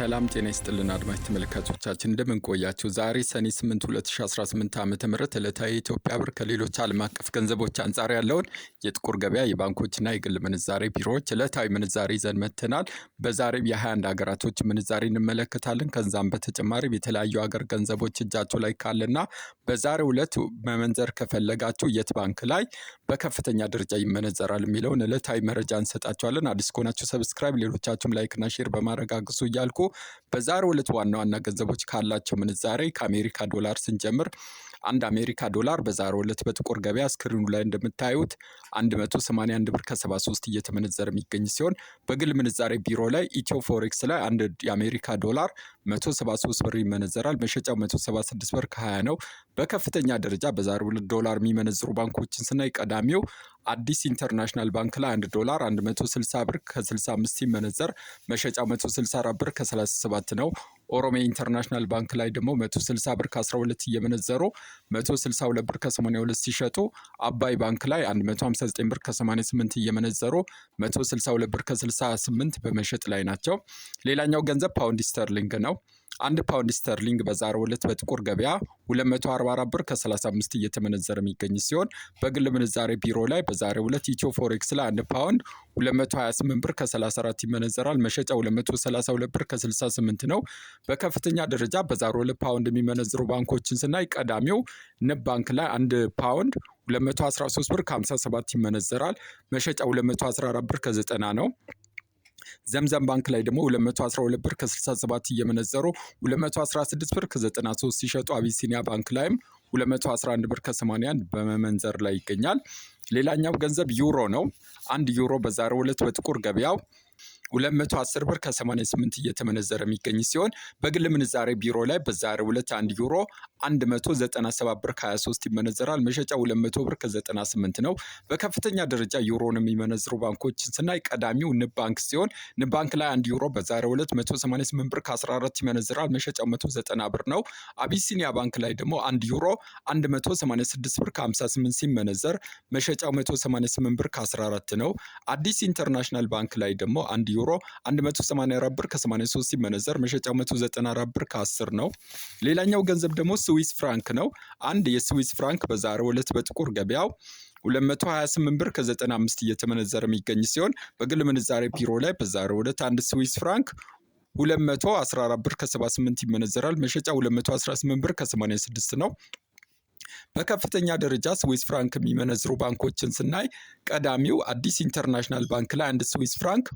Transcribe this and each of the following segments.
ሰላም ጤና ይስጥልን አድማጭ ተመልካቾቻችን እንደምን ቆያችሁ? ዛሬ ሰኔ 8 2018 ዓ.ም ዕለታዊ የኢትዮጵያ ብር ከሌሎች ዓለም አቀፍ ገንዘቦች አንጻር ያለውን የጥቁር ገበያ የባንኮችና የግል ምንዛሬ ቢሮዎች ዕለታዊ ምንዛሬ ይዘን መጥተናል። በዛሬም የ21 ሀገራቶች ምንዛሬ እንመለከታለን። ከዛም በተጨማሪ የተለያዩ ሀገር ገንዘቦች እጃቸው ላይ ካለና በዛሬው ዕለት መመንዘር ከፈለጋችሁ የት ባንክ ላይ በከፍተኛ ደረጃ ይመነዘራል የሚለውን ዕለታዊ መረጃ እንሰጣችኋለን። አዲስ ከሆናችሁ ሰብስክራይብ፣ ሌሎቻችሁም ላይክና ሼር በማድረግ አግዙ እያልኩ በዛሬው ዕለት ዋና ዋና ገንዘቦች ካላቸው ምንዛሬ ከአሜሪካ ዶላር ስንጀምር አንድ አሜሪካ ዶላር በዛሬው ዕለት በጥቁር ገበያ ስክሪኑ ላይ እንደምታዩት 181 ብር ከ73 እየተመነዘረ የሚገኝ ሲሆን በግል ምንዛሬ ቢሮ ላይ ኢትዮ ፎሬክስ ላይ አንድ የአሜሪካ ዶላር 173 ብር ይመነዘራል። መሸጫው 176 ብር ከ20 ነው። በከፍተኛ ደረጃ በዛሬው ዕለት ዶላር የሚመነዝሩ ባንኮችን ስናይ ቀዳሚው አዲስ ኢንተርናሽናል ባንክ ላይ 1 ዶላር 160 ብር ከ65 ሲመነዘር መሸጫው 164 ብር ከ37 ነው። ኦሮሚያ ኢንተርናሽናል ባንክ ላይ ደግሞ 160 ብር ከ12 እየመነዘሩ 162 ብር ከ82 ሲሸጡ አባይ ባንክ ላይ 159 ብር ከ88 እየመነዘሩ 162 ብር ከ68 በመሸጥ ላይ ናቸው። ሌላኛው ገንዘብ ፓውንድ ስተርሊንግ ነው። አንድ ፓውንድ ስተርሊንግ በዛሬው ዕለት በጥቁር ገበያ 244 ብር ከ35 እየተመነዘረ የሚገኝ ሲሆን በግል ምንዛሬ ቢሮ ላይ በዛሬው ዕለት ኢትዮ ፎሬክስ ላይ 1 ፓውንድ 228 ብር ከ34 ይመነዘራል። መሸጫው 232 ብር ከ68 ነው። በከፍተኛ ደረጃ በዛሬው ዕለት ፓውንድ የሚመነዝሩ ባንኮችን ስናይ ቀዳሚው ንብ ባንክ ላይ 1 ፓውንድ 213 ብር ከ57 ይመነዘራል። መሸጫው 214 ብር ከ90 ነው። ዘምዘም ባንክ ላይ ደግሞ 212 ብር ከ67 እየመነዘሩ 216 ብር ከ93 ሲሸጡ አቢሲኒያ ባንክ ላይም 211 ብር ከ81 በመመንዘር ላይ ይገኛል። ሌላኛው ገንዘብ ዩሮ ነው። አንድ ዩሮ በዛሬው ዕለት በጥቁር ገበያው 210 ብር ከ88 እየተመነዘረ የሚገኝ ሲሆን በግል ምንዛሬ ቢሮ ላይ በዛሬው ዕለት 1 ዩሮ 197 ብር ከ23 ይመነዘራል። መሸጫው 200 ብር ከ98 ነው። በከፍተኛ ደረጃ ዩሮን የሚመነዝሩ ባንኮችን ስናይ ቀዳሚው ንብ ባንክ ሲሆን ንብ ባንክ ላይ 1 ዩሮ በዛሬው ዕለት 188 ብር ከ14 ይመነዘራል። መሸጫው 190 ብር ነው። አቢሲኒያ ባንክ ላይ ደግሞ 1 ዩሮ 186 ብር ከ58 ሲመነዘር መሸጫው 188 ብር ከ14 ነው። አዲስ ኢንተርናሽናል ባንክ ላይ ደግሞ 1 ዩሮ 184 ብር ከ83 ሲመነዘር መሸጫው 194 ብር ከ10 ነው። ሌላኛው ገንዘብ ደግሞ ስዊስ ፍራንክ ነው። አንድ የስዊስ ፍራንክ በዛሬው ዕለት በጥቁር ገበያው 228 ብር ከ95 እየተመነዘረ የሚገኝ ሲሆን በግል ምንዛሬ ቢሮ ላይ በዛሬው ዕለት አንድ ስዊስ ፍራንክ 214 ብር ከ78 ይመነዘራል። መሸጫው 218 ብር ከ86 ነው። በከፍተኛ ደረጃ ስዊስ ፍራንክ የሚመነዝሩ ባንኮችን ስናይ ቀዳሚው አዲስ ኢንተርናሽናል ባንክ ላይ አንድ ስዊስ ፍራንክ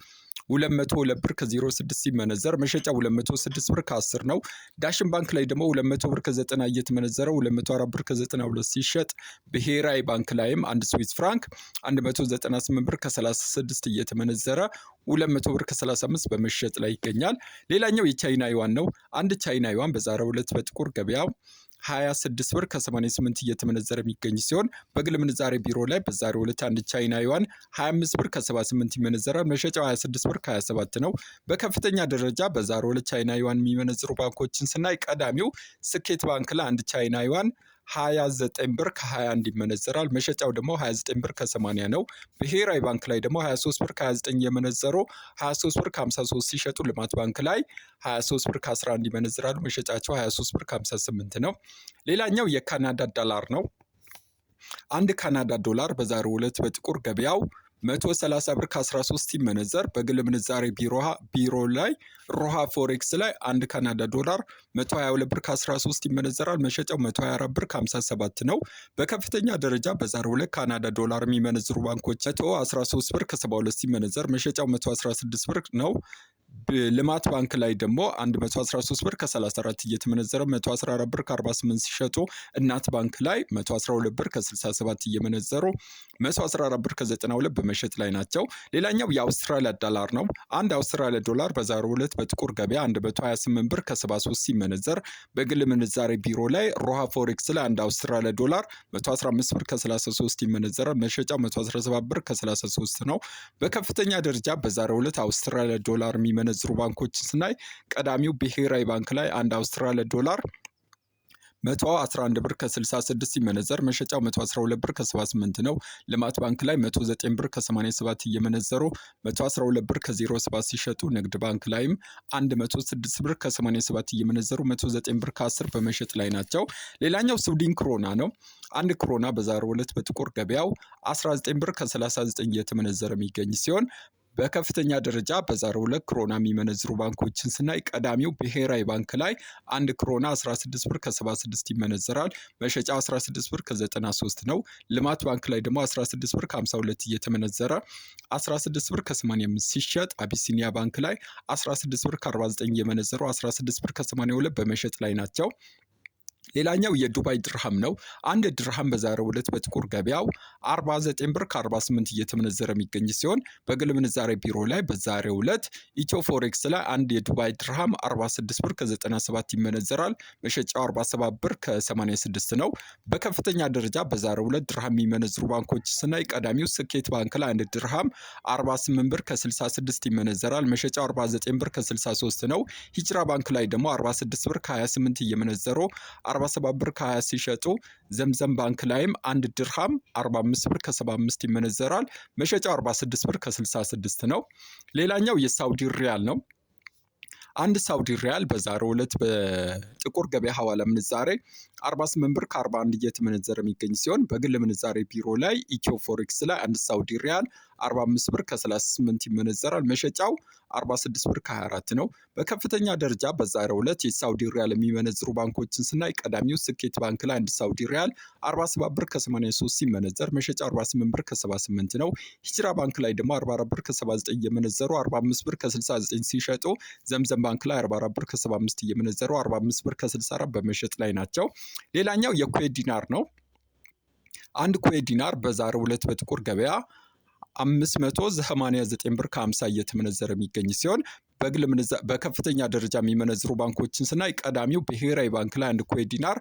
202 ብር ከ06 ሲመነዘር መሸጫው 206 ብር ከ10 ነው። ዳሽን ባንክ ላይ ደግሞ 200 ብር ከ90 እየተመነዘረ 204 ብር ከ92 ሲሸጥ ብሔራዊ ባንክ ላይም አንድ ስዊስ ፍራንክ 198 ብር ከ36 እየተመነዘረ 200 ብር ከ35 በመሸጥ ላይ ይገኛል። ሌላኛው የቻይና ዩዋን ነው። አንድ ቻይና ዩዋን በዛሬው ዕለት በጥቁር ገበያው 26 ብር ከ88 እየተመነዘረ የሚገኝ ሲሆን በግል ምንዛሬ ቢሮ ላይ በዛሬው ዕለት አንድ ቻይና ዩዋን 25 ብር ከ78 ይመነዘራል። መሸጫው 26 ብር ከ27 ነው። በከፍተኛ ደረጃ በዛሬው ዕለት ቻይና ዩዋን የሚመነዝሩ ባንኮችን ስናይ ቀዳሚው ስኬት ባንክ ላይ አንድ ቻይና ዩዋን 29 ብር ከ21 ይመነዘራል። መሸጫው ደግሞ 29 ብር ከ80 ነው። ብሔራዊ ባንክ ላይ ደግሞ 23 ብር ከ29 የመነዘሩ 23 ብር ከ53 ሲሸጡ ልማት ባንክ ላይ 23 ብር ከ11 ይመነዝራሉ። መሸጫቸው 23 ብር ከ58 ነው። ሌላኛው የካናዳ ዶላር ነው። አንድ ካናዳ ዶላር በዛሬው ዕለት በጥቁር ገበያው 130 ብር ከ13 ሲመነዘር በግል ምንዛሬ ቢሮ ላይ ሮሃ ፎሬክስ ላይ አንድ ካናዳ ዶላር 122 ብር ከ13 ይመነዘራል። መሸጫው 124 ብር ከ57 ነው። በከፍተኛ ደረጃ በዛሬው ዕለት ካናዳ ዶላር የሚመነዝሩ ባንኮች 113 ብር ከ72 ሲመነዘር መሸጫው 116 ብር ነው። ልማት ባንክ ላይ ደግሞ 113 ብር ከ34 እየተመነዘረ 114 ብር ከ48 ሲሸጡ እናት ባንክ ላይ 112 ብር ከ67 እየመነዘሩ 114 ብር ከ92 በመሸጥ ላይ ናቸው። ሌላኛው የአውስትራሊያ ዶላር ነው። አንድ አውስትራሊያ ዶላር በዛሬው ዕለት በጥቁር ገበያ 128 ብር ከ73 ሲመነዘር በግል ምንዛሬ ቢሮ ላይ ሮሃ ፎሬክስ ላይ አንድ አውስትራሊያ ዶላር 115 ብር ከ33 ይመነዘራል። መሸጫው 117 ብር ከ33 ነው። በከፍተኛ ደረጃ በዛሬው ዕለት አውስትራሊያ ዶላር የሚመነዝሩ ባንኮችን ስናይ ቀዳሚው ብሔራዊ ባንክ ላይ አንድ አውስትራሊያ ዶላር 111 ብር ከ66 ሲመነዘር መሸጫው 112 ብር ከ78 ነው። ልማት ባንክ ላይ 109 ብር ከ87 እየመነዘሩ 112 ብር ከ07 ሲሸጡ ንግድ ባንክ ላይም 106 ብር ከ87 እየመነዘሩ 109 ብር ከ10 በመሸጥ ላይ ናቸው። ሌላኛው ስዊድን ክሮና ነው። አንድ ክሮና በዛሬው ዕለት በጥቁር ገበያው 19 ብር ከ39 እየተመነዘረ የሚገኝ ሲሆን በከፍተኛ ደረጃ በዛሬው ዕለት ክሮና የሚመነዝሩ ባንኮችን ስናይ ቀዳሚው ብሔራዊ ባንክ ላይ አንድ ክሮና 16 ብር ከ76 ይመነዘራል። መሸጫ 16 ብር ከ93 ነው። ልማት ባንክ ላይ ደግሞ 16 ብር ከ52 እየተመነዘረ 16 ብር ከ85 ሲሸጥ፣ አቢሲኒያ ባንክ ላይ 16 ብር ከ49 እየመነዘሩ 16 ብር ከ82 በመሸጥ ላይ ናቸው። ሌላኛው የዱባይ ድርሃም ነው። አንድ ድርሃም በዛሬው ዕለት በጥቁር ገበያው 49 ብር ከ48 እየተመነዘረ የሚገኝ ሲሆን በግል ምንዛሬ ቢሮ ላይ በዛሬው ዕለት ኢትዮ ፎሬክስ ላይ አንድ የዱባይ ድርሃም 46 ብር ከ97 ይመነዘራል። መሸጫው 47 ብር ከ86 ነው። በከፍተኛ ደረጃ በዛሬው ዕለት ድርሃም የሚመነዝሩ ባንኮች ስናይ ቀዳሚው ስኬት ባንክ ላይ አንድ ድርሃም 48 ብር ከ66 ይመነዘራል። መሸጫው 49 ብር ከ63 ነው። ሂጅራ ባንክ ላይ ደግሞ 46 ብር ከ28 እየመነዘሩ 47 ብር ከ20 ሲሸጡ፣ ዘምዘም ባንክ ላይም አንድ ድርሃም 45 ብር ከ75 ይመነዘራል። መሸጫው 46 ብር ከ66 ነው። ሌላኛው የሳውዲ ሪያል ነው። አንድ ሳውዲ ሪያል በዛሬው ዕለት በጥቁር ገበያ ሐዋላ ምንዛሬ 48 ብር ከ41 እየተመነዘረ የሚገኝ ሲሆን በግል ምንዛሬ ቢሮ ላይ ኢትዮ ፎሬክስ ላይ አንድ ሳውዲ ሪያል 45 ብር ከ38 ይመነዘራል። መሸጫው 46 ብር ከ24 ነው። በከፍተኛ ደረጃ በዛሬው ዕለት የሳውዲ ሪያል የሚመነዝሩ ባንኮችን ስናይ ቀዳሚው ስኬት ባንክ ላይ አንድ ሳውዲ ሪያል 47 ብር ከ83 ሲመነዘር መሸጫው 48 ብር ከ78 ነው። ሂጅራ ባንክ ላይ ደግሞ 44 ብር ከ79 እየመነዘሩ 45 ብር ከ69 ሲሸጡ፣ ዘምዘም ባንክ ላይ 44 ብር ከ75 እየመነዘሩ 45 ብር ከ64 በመሸጥ ላይ ናቸው። ሌላኛው የኩዌት ዲናር ነው። አንድ ኩዌት ዲናር በዛሬው ዕለት በጥቁር ገበያ 589 ብር ከ50 እየተመነዘረ የሚገኝ ሲሆን በከፍተኛ ደረጃ የሚመነዝሩ ባንኮችን ስናይ ቀዳሚው ብሔራዊ ባንክ ላይ አንድ ኩዌት ዲናር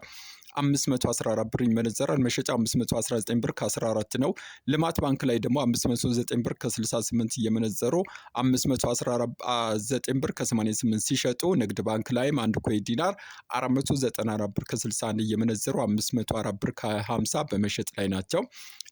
514 ብር ይመነዘራል። መሸጫ 519 ብር ከ14 ነው። ልማት ባንክ ላይ ደግሞ 509 ብር ከ68 እየመነዘሩ 519 ብር ከ88 ሲሸጡ፣ ንግድ ባንክ ላይም አንድ ኩዌት ዲናር 494 ብር ከ61 እየመነዘሩ 504 ብር ከ50 በመሸጥ ላይ ናቸው።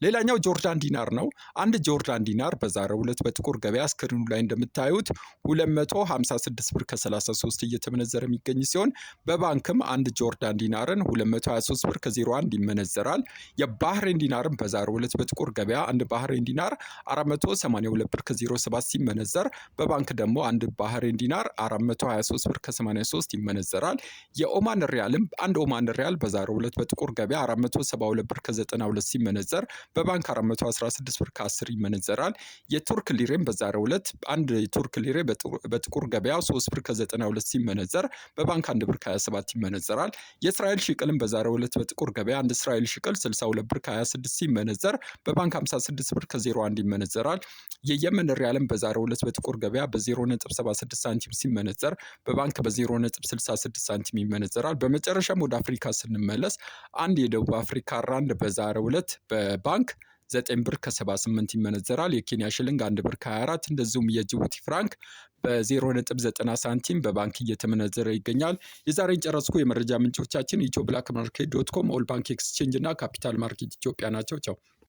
ሌላኛው ጆርዳን ዲናር ነው። አንድ ጆርዳን ዲናር በዛሬው ዕለት በጥቁር ገበያ ስክሪኑ ላይ እንደምታዩት 256 ብር ከ33 እየተመነዘረ የሚገኝ ሲሆን በባንክም አንድ ጆርዳን ዲናርን 223 ብር ከ01 ይመነዘራል። የባህሬን ዲናርን በዛሬው ዕለት በጥቁር ገበያ አንድ ባህሬን ዲናር 482 ብር ከ07 ሲመነዘር በባንክ ደግሞ አንድ ባህሬን ዲናር 423 ብር ከ83 ይመነዘራል። የኦማን ሪያልም አንድ ኦማን ሪያል በዛሬው ዕለት በጥቁር ገበያ 472 ብር ከ92 ሲመነዘር በባንክ 416 ብር ከ10 ይመነዘራል። የቱርክ ሊሬም በዛሬው ዕለት አንድ የቱርክ ሊሬ በጥቁር ገበያ 3 ብር ከ92 ሲመነዘር በባንክ 1 ብር ከ27 ይመነዘራል። የእስራኤል ሽቅልም በዛሬው ዕለት በጥቁር ገበያ አንድ እስራኤል ሽቅል 62 ብር ከ26 ሲመነዘር በባንክ 56 ብር ከ01 ይመነዘራል። የየመን ሪያልም በዛሬው ዕለት በጥቁር ገበያ በ0.76 ሳንቲም ሲመነዘር በባንክ በ0.66 ሳንቲም ይመነዘራል። በመጨረሻም ወደ አፍሪካ ስንመለስ አንድ የደቡብ አፍሪካ ራንድ በዛሬው ዕለት በባንክ 9 ብር ከ78 ይመነዘራል። የኬንያ ሽልንግ 1 ብር ከ24 እንደዚሁም የጅቡቲ ፍራንክ በ0.90 ሳንቲም በባንክ እየተመነዘረ ይገኛል። የዛሬን ጨረስኩ። የመረጃ ምንጮቻችን ኢትዮ ብላክ ማርኬት .com፣ ኦል ባንክ ኤክስቼንጅ እና ካፒታል ማርኬት ኢትዮጵያ ናቸው። ቻው።